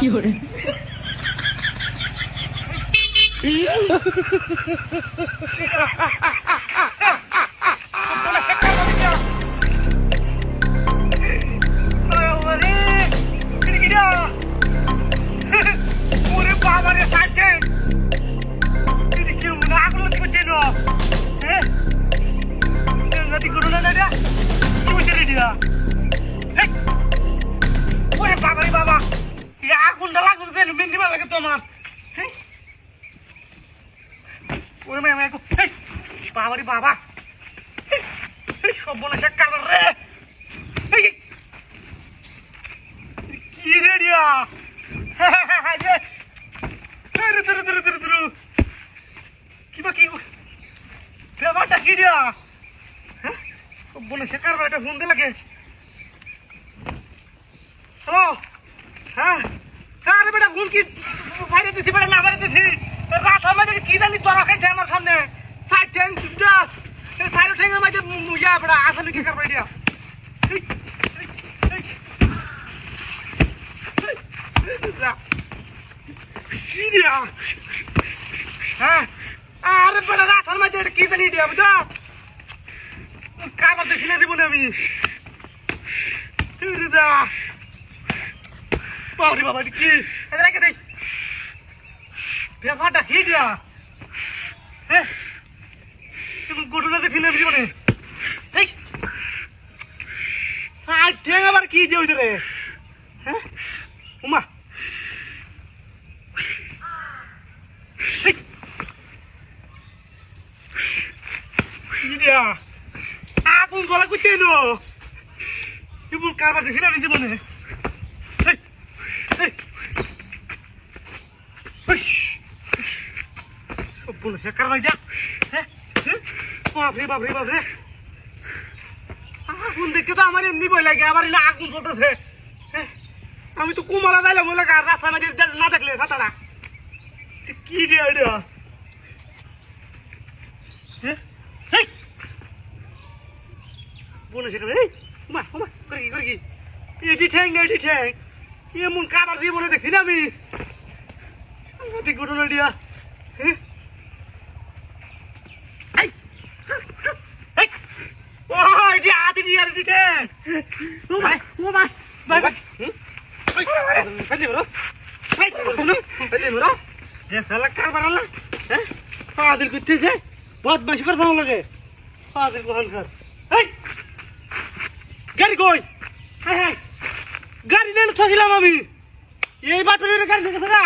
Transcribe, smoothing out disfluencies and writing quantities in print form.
কি করে বাবা আগুনটা লাগবে মেন্দি ভালো লাগে তোমার বাবারি বাবা সব বলে কারবার রে কি রে ডিয়া কিবা কি ব্যাপারটা কি দিয়া সব বলে কারবার এটা শুনতে লাগে হ্যালো হ্যাঁ আরে বেটা ভুল কি বাইরে দিছি বেটা না বাইরে দিছি রাত আমাদের কি জানি তোরা খাইছে আমার সামনে সাইড ট্যাং চুপটা সাইড ট্যাং আমাদের মুয়া বেটা আসলে কি করবে দিয়া কি দিয়া হ্যাঁ আরে বেটা রাত আমাদের কি জানি দিয়া বুঝা কাবার দেখিলে দিব না আমি যা বাবারে বাবা কি এটা রেখে দেই ব্যাপারটা কি দিয়া হ্যাঁ তুমি ঘটনা দেখিলে জীবনে এই আর ঠেং আবার কি দিয়ে হইতে রে হ্যাঁ উমা কি দিয়া আগুন গলা করতে এলো তুমি কারবার দেখিলে জীবনে বাপরে বাপরে বাপরে আগুন দেখে তো আমার এমনি ভয় লাগে আবার আগুন চলতেছে আমি তো কুমারা যাইলাম বলে রাস্তা মাঝে না দেখলে খাতাটা কি রে এটা বলে সেখানে উমা উমা করে কি করে কি এটি ঠ্যাং এটি ঠ্যাং এমন কাবার দিয়ে বলে দেখি না আমি ঘটনা দিয়া বদমাশি করে লাগে গাড়ি কই গাড়ি নিয়ে ছছিলাম আমি এই বাটুরি গাড়ি ঢুকেছে না